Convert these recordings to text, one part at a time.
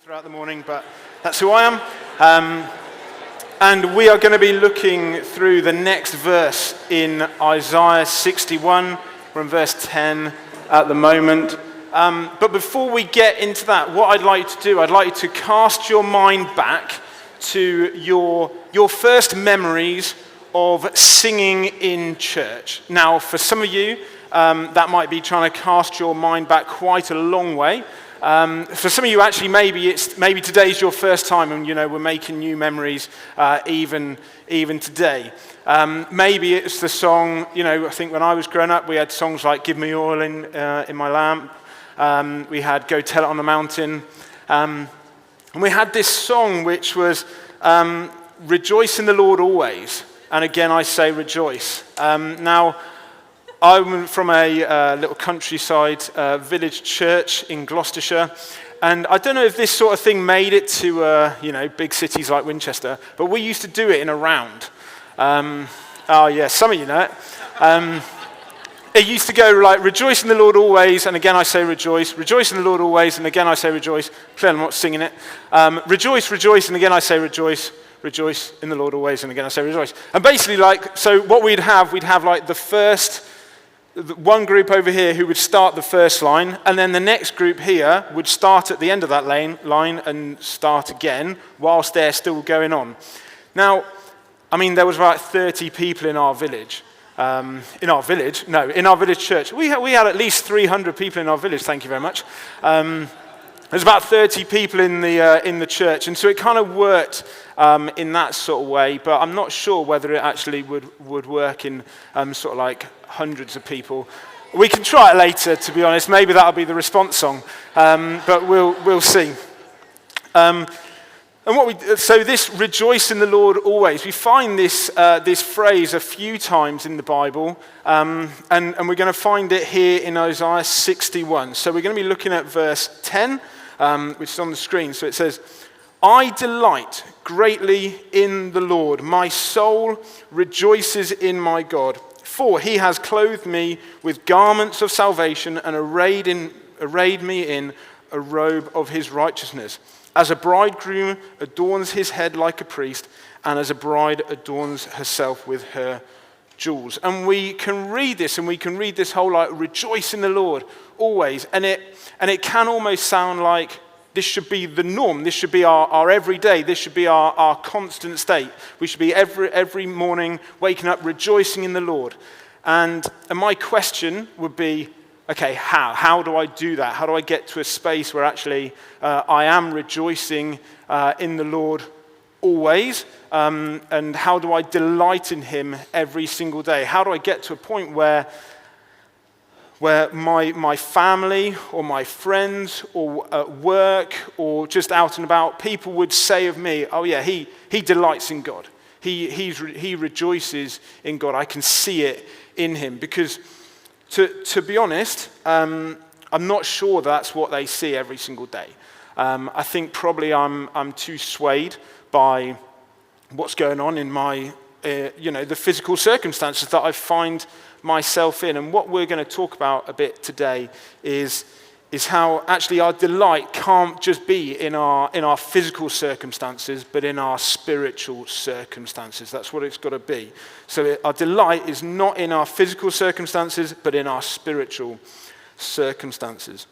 throughout the morning, but that's who I am. And we are going to be looking through the next verse in Isaiah 61. We're in verse 10 at the moment. But before we get into that, what I'd like to do, I'd like you to cast your mind back to your first memories of singing in church. Now, for some of you, that might be trying to cast your mind back quite a long way. For some of you, actually, maybe today's your first time, and we're making new memories even today. Maybe it's the song. I think when I was growing up, we had songs like "Give Me Oil in My Lamp." We had "Go Tell It on the Mountain," and we had this song which was "Rejoice in the Lord always." And again, I say rejoice. Now, I'm from a little countryside village church in Gloucestershire, and I don't know if this sort of thing made it to big cities like Winchester, but we used to do it in a round. Oh yeah, some of you know it. It used to go like, rejoice in the Lord always, and again I say rejoice. Rejoice in the Lord always, and again I say rejoice. Clearly I'm not singing it. Rejoice, rejoice, and again I say rejoice. Rejoice in the Lord always, and again I say rejoice. And basically, so what we'd have like the first, one group over here who would start the first line, and then the next group here would start at the end of that line and start again whilst they're still going on. Now, there was about 30 people in our village. In our village church. We had at least 300 people in our village, thank you very much. There's about 30 people in the church, and so it kind of worked in that sort of way, but I'm not sure whether it actually would work in sort of like hundreds of people. We can try it later, to be honest. Maybe that'll be the response song, but we'll see. So this "rejoice in the Lord always," we find this phrase a few times in the Bible, and we're going to find it here in Isaiah 61. So we're going to be looking at verse 10, which is on the screen. So it says, "I delight greatly in the Lord. My soul rejoices in my God. For he has clothed me with garments of salvation and arrayed me in a robe of his righteousness. As a bridegroom adorns his head like a priest, and as a bride adorns herself with her jewels." And we can read this, and we can read this whole rejoice in the Lord always. And it can almost sound like this should be the norm. This should be our everyday. This should be our constant state. We should be every morning waking up rejoicing in the Lord. And my question would be, okay, how do I do that? How do I get to a space where actually I am rejoicing in the Lord always? And how do I delight in him every single day? How do I get to a point where my family or my friends or at work or just out and about, people would say of me, oh yeah, he delights in God. He rejoices in God. I can see it in him. Because to be honest, I'm not sure that's what they see every single day. I think probably I'm too swayed by what's going on in my, the physical circumstances that I find myself in. And what we're going to talk about a bit today is how actually our delight can't just be in our physical circumstances, but in our spiritual circumstances. That's what it's got to be. So our delight is not in our physical circumstances, but in our spiritual circumstances.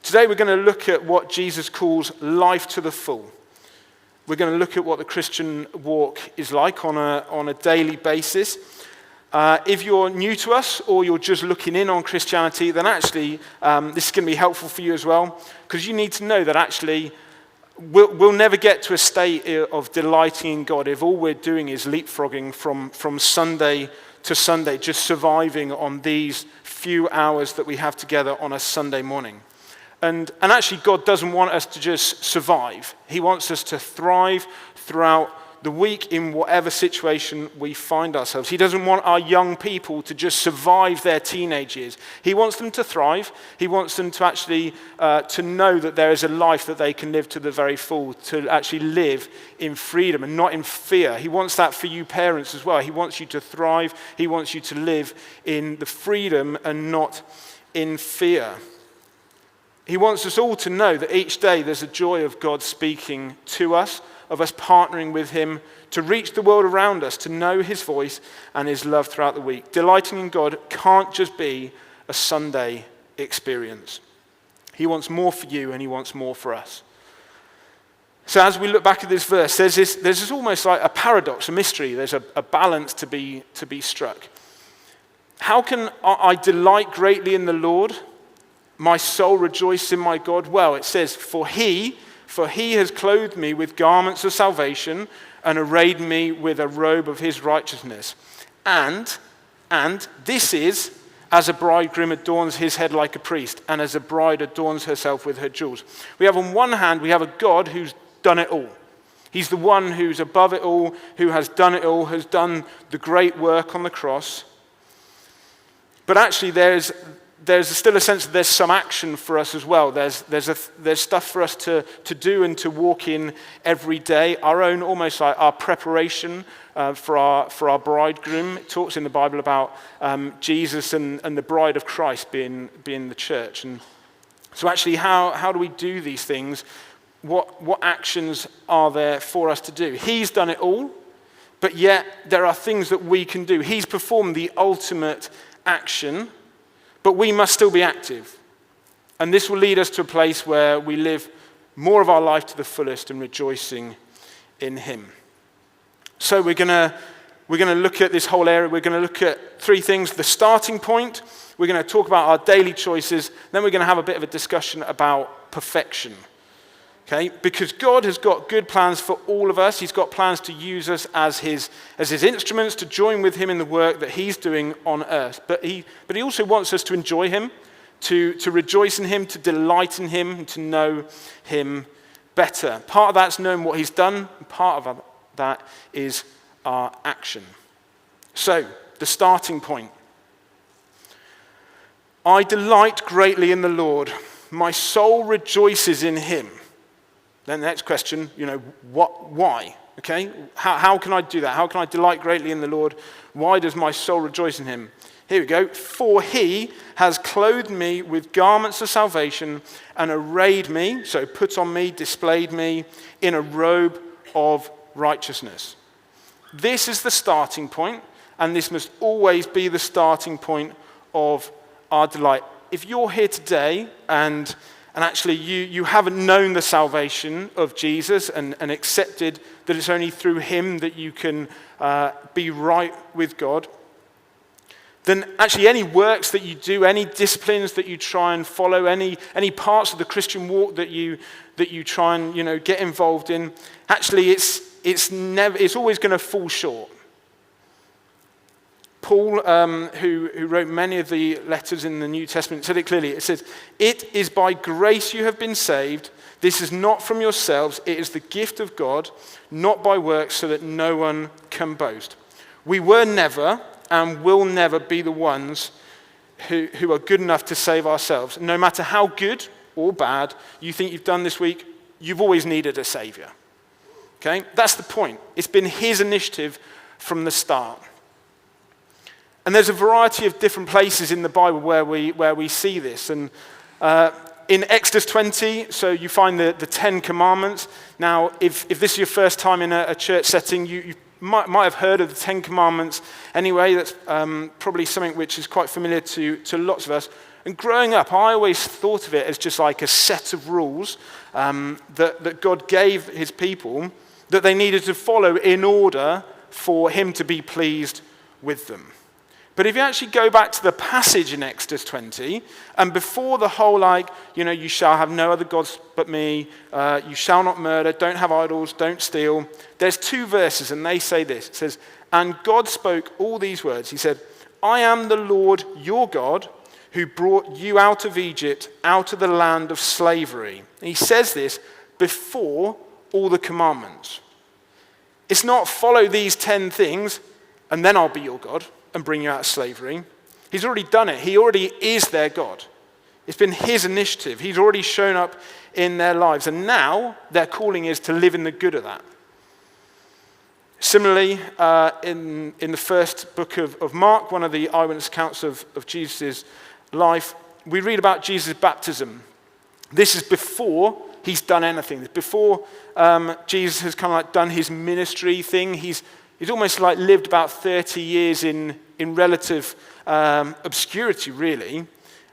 Today we're going to look at what Jesus calls life to the full. We're going to look at what the Christian walk is like on a daily basis. If you're new to us or you're just looking in on Christianity, then actually this is going to be helpful for you as well, because you need to know that actually we'll never get to a state of delighting in God if all we're doing is leapfrogging from Sunday to Sunday, just surviving on these few hours that we have together on a Sunday morning. And actually God doesn't want us to just survive. He wants us to thrive throughout the week in whatever situation we find ourselves. He doesn't want our young people to just survive their teenage years. He wants them to thrive. He wants them to actually to know that there is a life that they can live to the very full, to actually live in freedom and not in fear. He wants that for you parents as well. He wants you to thrive. He wants you to live in the freedom and not in fear. He wants us all to know that each day there's a joy of God speaking to us, of us partnering with him to reach the world around us, to know his voice and his love throughout the week. Delighting in God can't just be a Sunday experience. He wants more for you and he wants more for us. So as we look back at this verse, there's this almost like a paradox, a mystery. There's a balance to be struck. How can I delight greatly in the Lord? My soul rejoices in my God. Well, it says, for he has clothed me with garments of salvation and arrayed me with a robe of his righteousness. And this is as a bridegroom adorns his head like a priest, and as a bride adorns herself with her jewels. We have on one hand, we have a God who's done it all. He's the one who's above it all, who has done it all, has done the great work on the cross. But actually there's still a sense that there's some action for us as well. There's stuff for us to do and to walk in every day. Our own, almost like our preparation for our bridegroom. It talks in the Bible about Jesus and the bride of Christ being the church. And so actually, how do we do these things? What actions are there for us to do? He's done it all, but yet there are things that we can do. He's performed the ultimate action, but we must still be active. And this will lead us to a place where we live more of our life to the fullest and rejoicing in him. So we're going to look at this whole area. We're going to look at three things. The starting point. We're going to talk about our daily choices. Then we're going to have a bit of a discussion about perfection. Okay? Because God has got good plans for all of us. He's got plans to use us as his instruments, to join with him in the work that he's doing on earth. But he also wants us to enjoy him, to rejoice in him, to delight in him, and to know him better. Part of that's knowing what he's done, and part of that is our action. So, the starting point. I delight greatly in the Lord. My soul rejoices in him. Then the next question, why? Okay, how can I do that? How can I delight greatly in the Lord? Why does my soul rejoice in him? Here we go. For he has clothed me with garments of salvation and arrayed me, so put on me, displayed me, in a robe of righteousness. This is the starting point, and this must always be the starting point of our delight. If you're here today and actually you haven't known the salvation of Jesus and accepted that it's only through him that you can be right with God, then actually any works that you do, any disciplines that you try and follow, any parts of the Christian walk that you try and get involved in, actually it's always going to fall short. Paul, who wrote many of the letters in the New Testament, said it clearly. It says, "It is by grace you have been saved. This is not from yourselves. It is the gift of God, not by works, so that no one can boast." We were never and will never be the ones who are good enough to save ourselves. No matter how good or bad you think you've done this week, you've always needed a savior. Okay? That's the point. It's been his initiative from the start. And there's a variety of different places in the Bible where we see this. And in Exodus 20, so you find the 10 Commandments. Now, if this is your first time in a church setting, you might have heard of the 10 Commandments anyway. That's probably something which is quite familiar to lots of us. And growing up, I always thought of it as just like a set of rules that God gave his people that they needed to follow in order for him to be pleased with them. But if you actually go back to the passage in Exodus 20, and before the whole you shall have no other gods but me, you shall not murder, don't have idols, don't steal, there's 2 verses and they say this. It says, "And God spoke all these words." He said, "I am the Lord your God who brought you out of Egypt, out of the land of slavery." And he says this before all the commandments. It's not follow these 10 things and then I'll be your God and bring you out of slavery. He's already done it. He already is their God. It's been his initiative. He's already shown up in their lives. And now their calling is to live in the good of that. Similarly, in the first book of Mark, one of the eyewitness accounts of Jesus' life, we read about Jesus' baptism. This is before he's done anything. Before Jesus has kind of like done his ministry thing. He's almost like lived about 30 years in relative obscurity, really,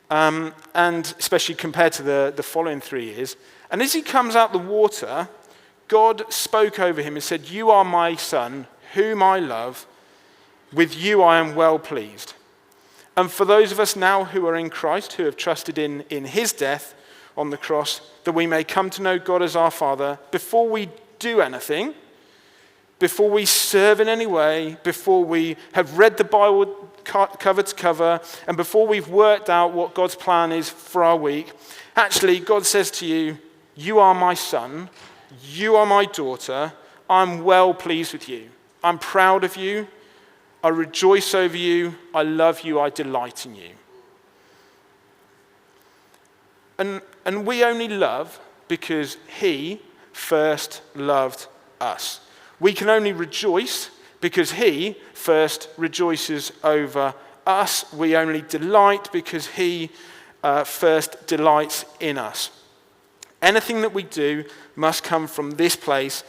and especially compared to the following 3 years. And as he comes out the water, God spoke over him and said, "You are my son, whom I love. With you I am well pleased." And for those of us now who are in Christ, who have trusted in his death on the cross, that we may come to know God as our Father, before we do anything, before we serve in any way, before we have read the Bible cover to cover, and before we've worked out what God's plan is for our week, actually God says to you, "You are my son, you are my daughter, I'm well pleased with you. I'm proud of you, I rejoice over you, I love you, I delight in you." And we only love because he first loved us. We can only rejoice because he first rejoices over us. We only delight because he first delights in us. Anything that we do must come from this place.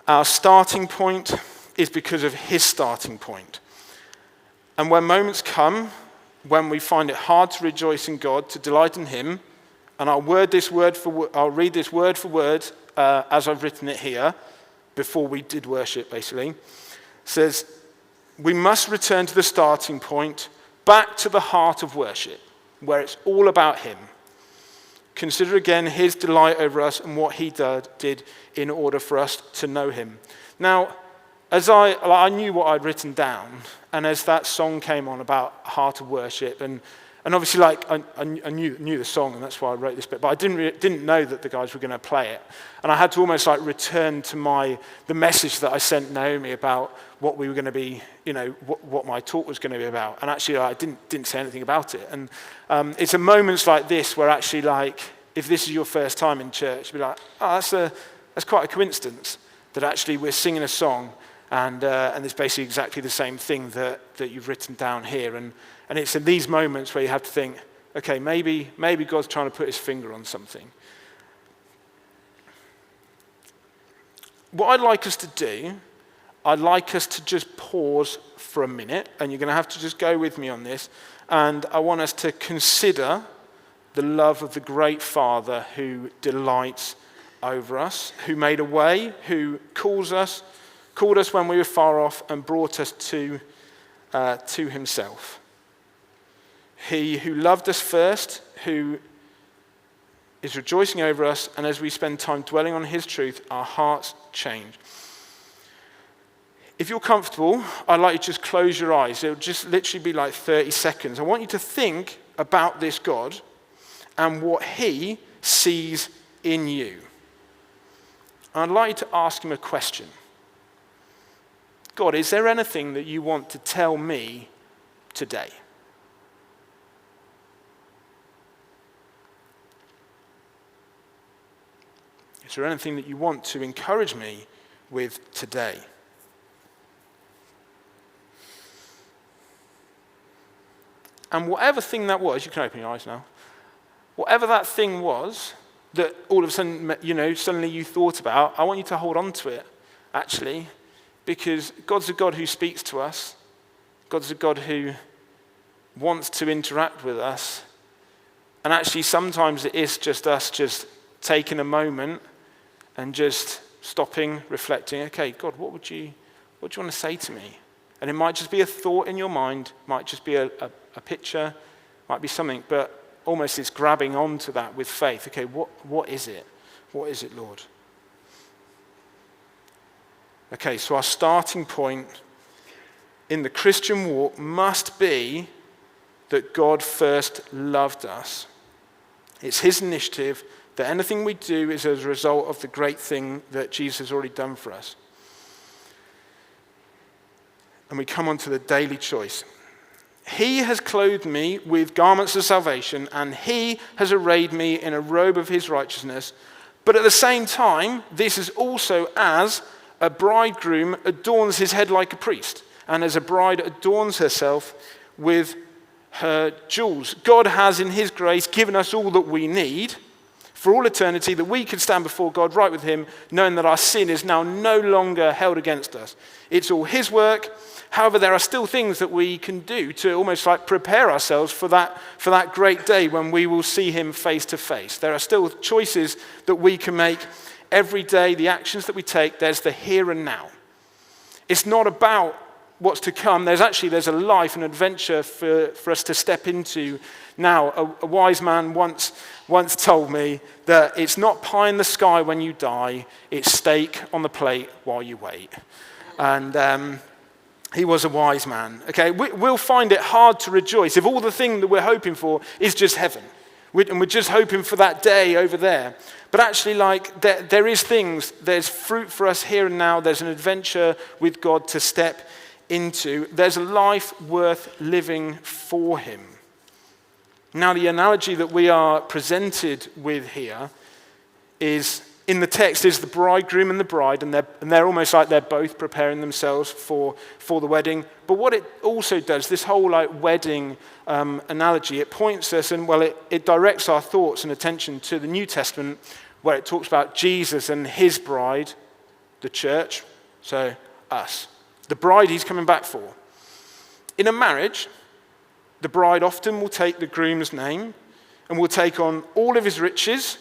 Our starting point is because of his starting point. And when moments come when we find it hard to rejoice in God, to delight in him, and I'll read this word for word as I've written it here, before we did worship, basically, says we must return to the starting point, back to the heart of worship, where it's all about him. Consider again his delight over us and what he did in order for us to know him. Now, as I knew what I'd written down, and as that song came on about heart of worship, and obviously, like I knew the song, and that's why I wrote this bit. But I didn't know that the guys were going to play it, and I had to almost like return to the message that I sent Naomi about what we were going to be, what my talk was going to be about. And actually, I didn't say anything about it. And it's a moments like this where actually, like, if this is your first time in church, you'll be like, oh, that's quite a coincidence that actually we're singing a song, and it's basically exactly the same thing that you've written down here. And it's in these moments where you have to think, okay, maybe God's trying to put his finger on something. What I'd like us to do, I'd like us to just pause for a minute, and you're going to have to just go with me on this, and I want us to consider the love of the great Father who delights over us, who made a way, who called us when we were far off and brought us to himself. He who loved us first, who is rejoicing over us, and as we spend time dwelling on his truth, our hearts change. If you're comfortable, I'd like you to just close your eyes. It'll just literally be like 30 seconds. I want you to think about this God and what he sees in you. I'd like you to ask him a question. God, is there anything that you want to tell me today? Is there anything that you want to encourage me with today? And whatever thing that was, you can open your eyes now. Whatever that thing was that all of a sudden, suddenly you thought about, I want you to hold on to it, actually, because God's a God who speaks to us. God's a God who wants to interact with us. And actually, sometimes it is just us just taking a moment and just stopping, reflecting, okay, God, what do you want to say to me? And it might just be a thought in your mind, might just be a picture, might be something, but almost it's grabbing onto that with faith. Okay, what is it? What is it, Lord? Okay, so our starting point in the Christian walk must be that God first loved us. It's his initiative that anything we do is as a result of the great thing that Jesus has already done for us. And we come on to the daily choice. He has clothed me with garments of salvation, and he has arrayed me in a robe of his righteousness. But at the same time, this is also as a bridegroom adorns his head like a priest, and as a bride adorns herself with her jewels. God has, in his grace, given us all that we need, for all eternity, that we could stand before God right with him, knowing that our sin is now no longer held against us. It's all his work. However, there are still things that we can do to almost like prepare ourselves for that great day when we will see him face to face. There are still choices that we can make every day, the actions that we take. There's the here and now. It's not about what's to come. There's a life, an adventure for us to step into now. A wise man once told me that it's not pie in the sky when you die, it's steak on the plate while you wait. And he was a wise man. Okay, we'll find it hard to rejoice if all the thing that we're hoping for is just heaven. And we're just hoping for that day over there. But actually, there is things, there's fruit for us here and now. There's an adventure with God to step into. There's a life worth living for him. Now, the analogy that we are presented with here is, in the text, is the bridegroom and the bride, and they're almost like they're both preparing themselves for the wedding. But what it also does, this whole wedding analogy, it points us and it directs our thoughts and attention to the New Testament, where it talks about Jesus and his bride, the church, so us. The bride he's coming back for. In a marriage, the bride often will take the groom's name and will take on all of his riches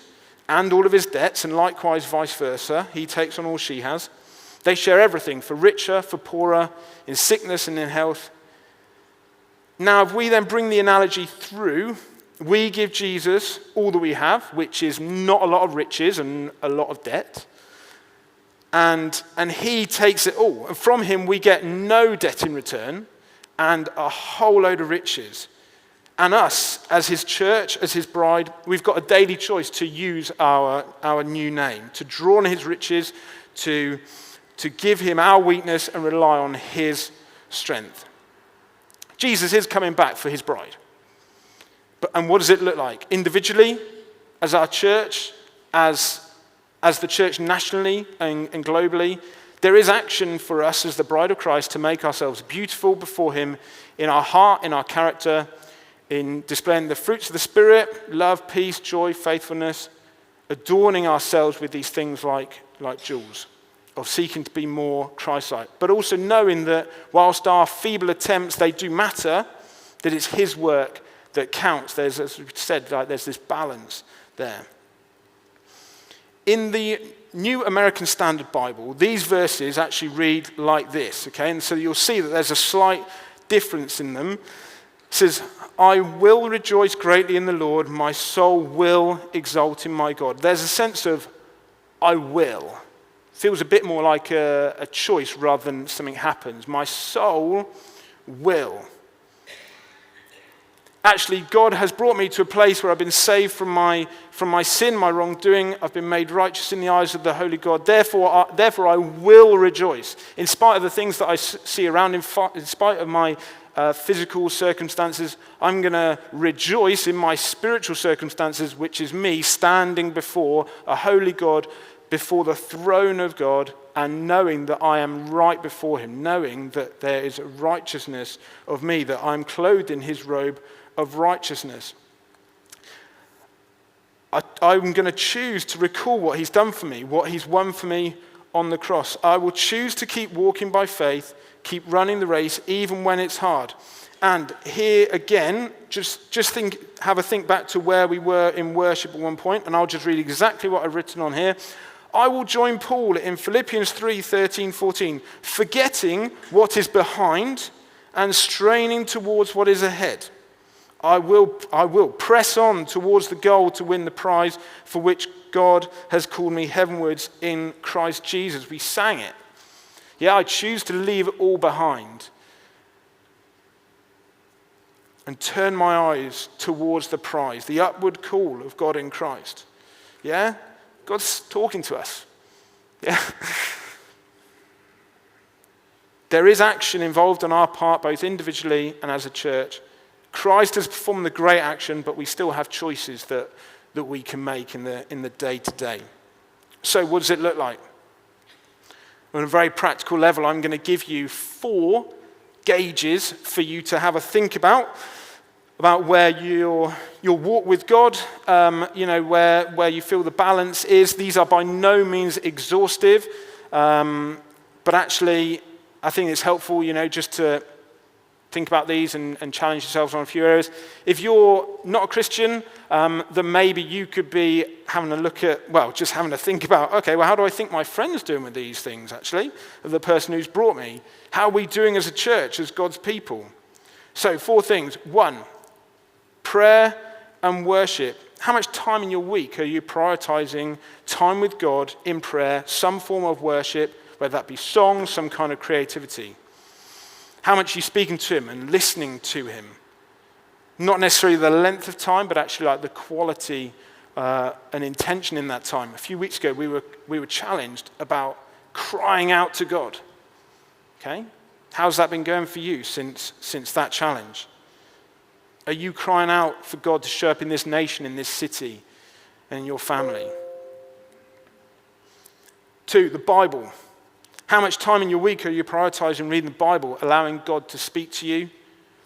and all of his debts, and likewise vice versa. He takes on all she has. They share everything, for richer, for poorer, in sickness and in health. Now, if we then bring the analogy through, we give Jesus all that we have, which is not a lot of riches and a lot of debt. And he takes it all. And from him, we get no debt in return and a whole load of riches. And us, as his church, as his bride, we've got a daily choice to use our new name, to draw on his riches, to give him our weakness and rely on his strength. Jesus is coming back for his bride. And what does it look like? Individually, as our church, as the church nationally and globally, there is action for us as the bride of Christ to make ourselves beautiful before him in our heart, in our character, in displaying the fruits of the Spirit, love, peace, joy, faithfulness, adorning ourselves with these things like jewels, of seeking to be more Christ-like. But also knowing that whilst our feeble attempts, they do matter, that it's his work that counts. There's, as we said, there's this balance there. In the New American Standard Bible, these verses actually read like this, okay? And so you'll see that there's a slight difference in them. It says, I will rejoice greatly in the Lord, my soul will exult in my God. There's a sense of, I will. Feels a bit more like a choice rather than something happens. My soul will. Actually, God has brought me to a place where I've been saved from my sin, my wrongdoing. I've been made righteous in the eyes of the Holy God. Therefore, I will rejoice. In spite of the things that I see around, in spite of my physical circumstances, I'm going to rejoice in my spiritual circumstances, which is me standing before a holy God, before the throne of God, and knowing that I am right before him, knowing that there is a righteousness of me, that I'm clothed in his robe of righteousness. I'm going to choose to recall what he's done for me, what he's won for me on the cross. I will choose to keep walking by faith, keep running the race, even when it's hard. And here again, just have a think back to where we were in worship at one point, and I'll just read exactly what I've written on here. I will join Paul in Philippians 3:13-14, forgetting what is behind and straining towards what is ahead. I will press on towards the goal to win the prize for which God has called me heavenwards in Christ Jesus. We sang it. Yeah, I choose to leave it all behind and turn my eyes towards the prize, the upward call of God in Christ. Yeah? God's talking to us. Yeah? There is action involved on our part, both individually and as a church. Christ has performed the great action, but we still have choices that we can make in the day-to-day. So what does it look like? On a very practical level, I'm going to give you 4 gauges for you to have a think about. about where your walk with God, where you feel the balance is. These are by no means exhaustive, but actually I think it's helpful, just to think about these and challenge yourselves on a few areas. If you're not a Christian, then maybe you could be having a look at, just having to think about, okay, how do I think my friend's doing with these things, actually, of the person who's brought me? How are we doing as a church, as God's people? So 4 things. 1, prayer and worship. How much time in your week are you prioritizing time with God in prayer, some form of worship, whether that be song, some kind of creativity? How much are you speaking to him and listening to him? Not necessarily the length of time, but actually like the quality and intention in that time. A few weeks ago, we were challenged about crying out to God. Okay? How's that been going for you since that challenge? Are you crying out for God to show up in this nation, in this city, and in your family? 2, the Bible. How much time in your week are you prioritizing reading the Bible, allowing God to speak to you,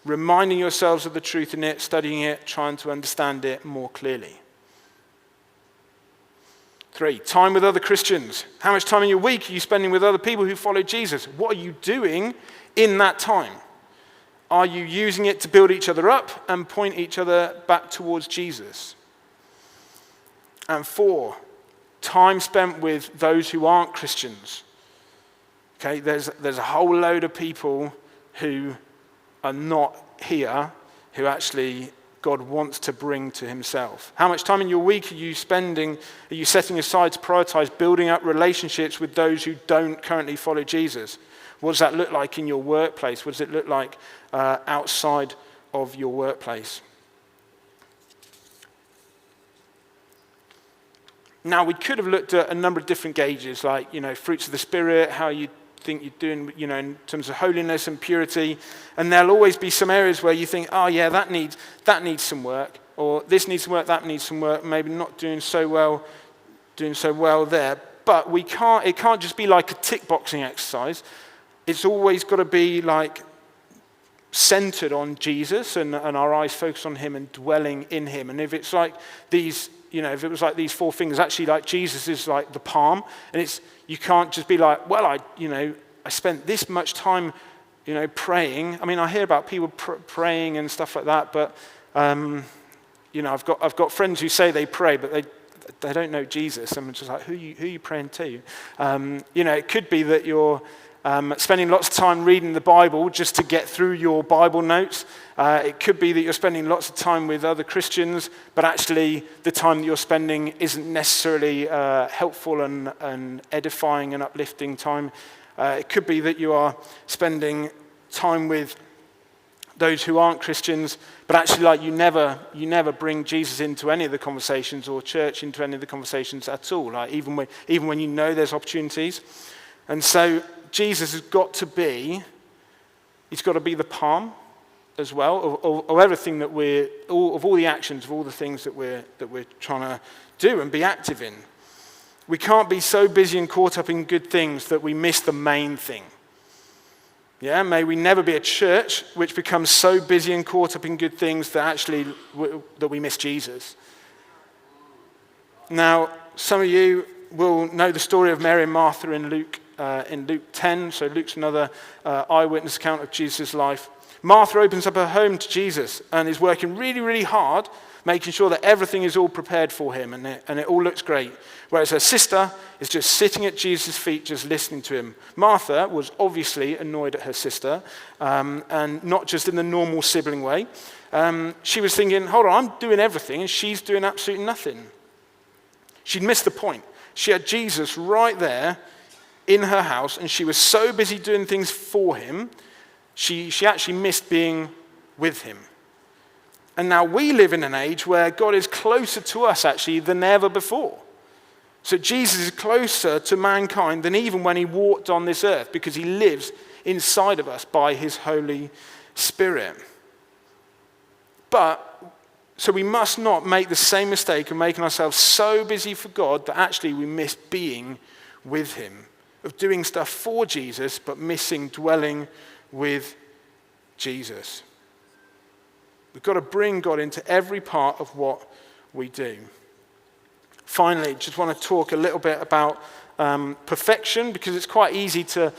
reminding yourselves of the truth in it, studying it, trying to understand it more clearly? 3, time with other Christians. How much time in your week are you spending with other people who follow Jesus? What are you doing in that time? Are you using it to build each other up and point each other back towards Jesus? And 4, time spent with those who aren't Christians. Okay, there's a whole load of people who are not here, who actually God wants to bring to himself. How much time in your week are you setting aside to prioritize building up relationships with those who don't currently follow Jesus? What does that look like in your workplace? What does it look like outside of your workplace? Now, we could have looked at a number of different gauges, like, fruits of the Spirit, how you think you're doing, in terms of holiness and purity. And there'll always be some areas where you think, oh yeah, that needs some work, or this needs some work, that needs some work, maybe not doing so well there. But it can't just be like a tick boxing exercise. It's always got to be like centered on Jesus and our eyes focused on him and dwelling in him. And if it's like these, if it was like these 4 fingers, actually like Jesus is like the palm, and you can't just be like, well, I spent this much time, praying. I mean, I hear about people praying and stuff like that, but I've got friends who say they pray, but they don't know Jesus. I'm just like, who are you praying to? It could be that you're spending lots of time reading the Bible just to get through your Bible notes. It could be that you're spending lots of time with other Christians, but actually the time that you're spending isn't necessarily helpful and edifying and uplifting time. It could be that you are spending time with those who aren't Christians, but actually like you never bring Jesus into any of the conversations or church into any of the conversations at all, like even when you know there's opportunities. And so Jesus has got to be the palm as well of everything that of all the actions, of all the things that we're trying to do and be active in. We can't be so busy and caught up in good things that we miss the main thing. Yeah, may we never be a church which becomes so busy and caught up in good things that we miss Jesus. Now, some of you will know the story of Mary and Martha in Luke 10. So Luke's another eyewitness account of Jesus' life. Martha opens up her home to Jesus and is working really, really hard, making sure that everything is all prepared for him and it all looks great. Whereas her sister is just sitting at Jesus' feet, just listening to him. Martha was obviously annoyed at her sister, and not just in the normal sibling way. She was thinking, hold on, I'm doing everything and she's doing absolutely nothing. She'd missed the point. She had Jesus right there in her house, and she was so busy doing things for him, she actually missed being with him. And now we live in an age where God is closer to us actually than ever before. So Jesus is closer to mankind than even when he walked on this earth, because he lives inside of us by his Holy Spirit. So we must not make the same mistake of making ourselves so busy for God that actually we miss being with him, of doing stuff for Jesus, but missing dwelling with Jesus. We've got to bring God into every part of what we do. Finally, just want to talk a little bit about perfection, because it's quite easy to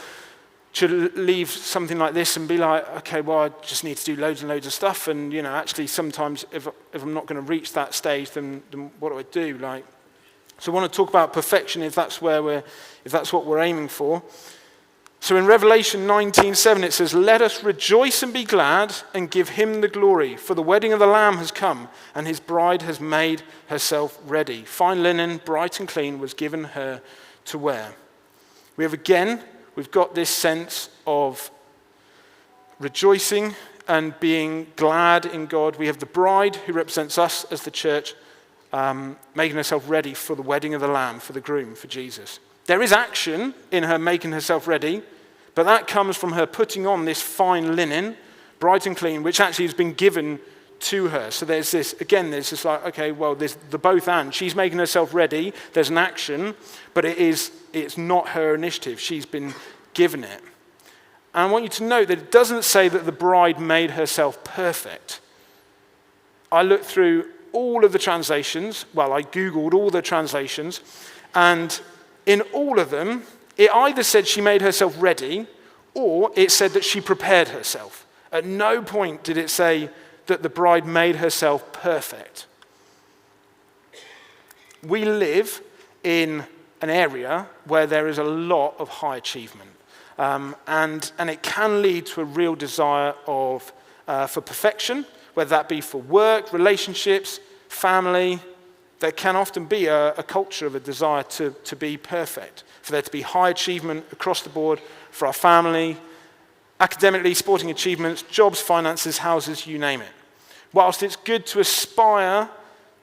leave something like this and be like, okay, well, I just need to do loads and loads of stuff, and actually sometimes if I'm not going to reach that stage, then what do I do? So I want to talk about perfection if that's what we're aiming for. So in Revelation 19:7 it says, "Let us rejoice and be glad and give him the glory, for the wedding of the Lamb has come, and his bride has made herself ready. Fine linen, bright and clean, was given her to wear." We've got this sense of rejoicing and being glad in God. We have the bride who represents us as the church, making herself ready for the wedding of the Lamb, for the groom, for Jesus. There is action in her making herself ready, but that comes from her putting on this fine linen, bright and clean, which actually has been given to her. So there's this like, okay, well, there's the both and. She's making herself ready, there's an action, but it's not her initiative. She's been given it. And I want you to note that it doesn't say that the bride made herself perfect. I looked through all of the translations, I Googled all the translations, and in all of them, it either said she made herself ready, or it said that she prepared herself. At no point did it say that the bride made herself perfect. We live in an area where there is a lot of high achievement, and it can lead to a real desire for perfection, whether that be for work, relationships, family. There can often be a culture of a desire to be perfect, for there to be high achievement across the board for our family, academically, sporting achievements, jobs, finances, houses, you name it. Whilst it's good to aspire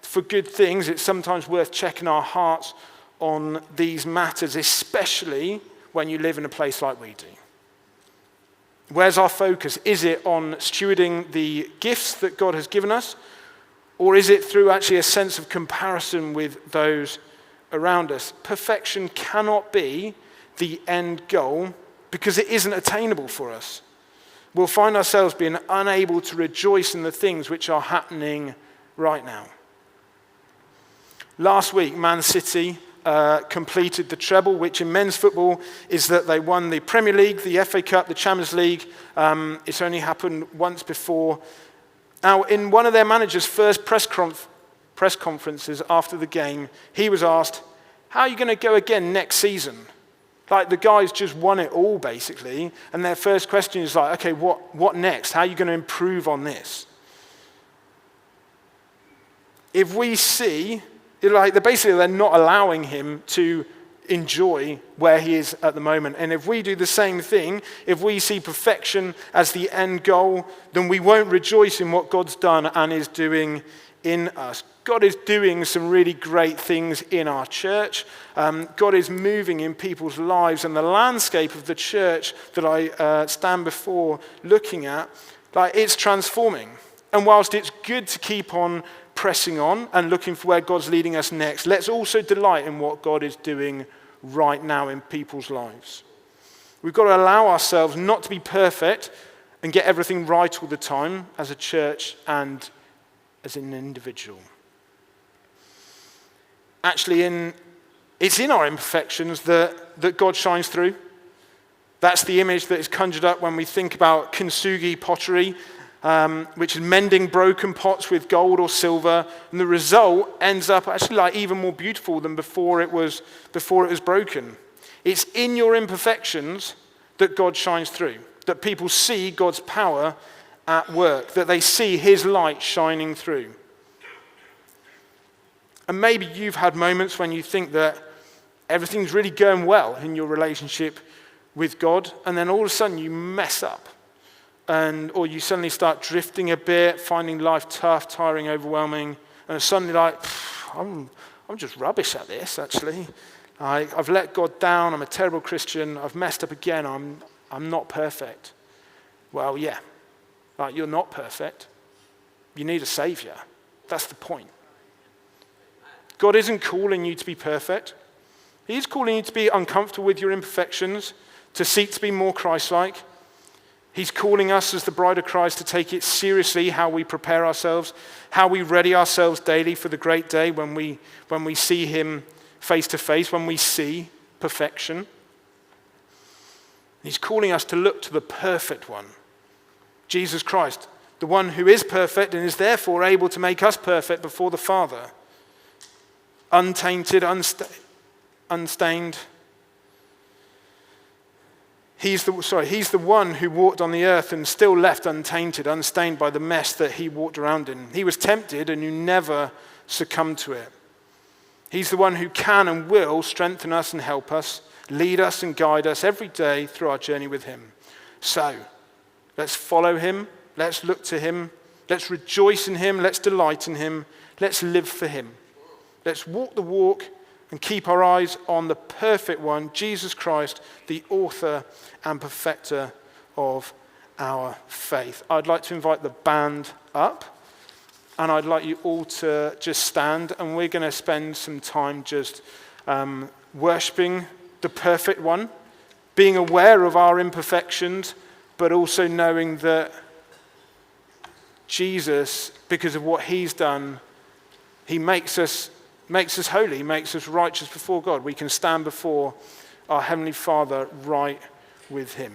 for good things, it's sometimes worth checking our hearts on these matters, especially when you live in a place like we do. Where's our focus? Is it on stewarding the gifts that God has given us? Or is it through actually a sense of comparison with those around us? Perfection cannot be the end goal because it isn't attainable for us. We'll find ourselves being unable to rejoice in the things which are happening right now. Last week, Man City completed the treble, which in men's football is that they won the Premier League, the FA Cup, the Champions League. It's only happened once before. Now, in one of their manager's first press conferences after the game, he was asked, "How are you going to go again next season?" Like, the guys just won it all, basically, and their first question is like, okay, what next? How are you going to improve on this? If we see, they're not allowing him to enjoy where he is at the moment. And if we do the same thing, if we see perfection as the end goal, then we won't rejoice in what God's done and is doing in us. God is doing some really great things in our church. God is moving in people's lives, and the landscape of the church that I stand before looking at, it's transforming. And whilst it's good to keep on pressing on and looking for where God's leading us next, let's also delight in what God is doing right now in people's lives. We've got to allow ourselves not to be perfect and get everything right all the time as a church and as an individual. Actually, it's in our imperfections that God shines through. That's the image that is conjured up when we think about kintsugi pottery, which is mending broken pots with gold or silver, and the result ends up actually even more beautiful than before it was broken. It's in your imperfections that God shines through, that people see God's power at work, that they see his light shining through. And maybe you've had moments when you think that everything's really going well in your relationship with God, and then all of a sudden you mess up. Or you suddenly start drifting a bit, finding life tough, tiring, overwhelming, and suddenly I'm just rubbish at this, actually. I've let God down, I'm a terrible Christian, I've messed up again, I'm not perfect. Well, yeah, you're not perfect. You need a savior. That's the point. God isn't calling you to be perfect. He's calling you to be uncomfortable with your imperfections, to seek to be more Christ-like. He's calling us as the bride of Christ to take it seriously, how we prepare ourselves, how we ready ourselves daily for the great day when we see him face to face, when we see perfection. He's calling us to look to the perfect one, Jesus Christ, the one who is perfect and is therefore able to make us perfect before the Father. Untainted, unstained. He's the one who walked on the earth and still left untainted, unstained by the mess that he walked around in. He was tempted and who never succumbed to it. He's the one who can and will strengthen us and help us, lead us and guide us every day through our journey with him. So, let's follow him, let's look to him, let's rejoice in him, let's delight in him, let's live for him. Let's walk the walk and keep our eyes on the perfect one, Jesus Christ, the author and perfecter of our faith. I'd like to invite the band up, and I'd like you all to just stand, and we're going to spend some time just worshiping the perfect one, being aware of our imperfections, but also knowing that Jesus, because of what he's done, he makes us holy, makes us righteous before God. We can stand before our Heavenly Father right with him.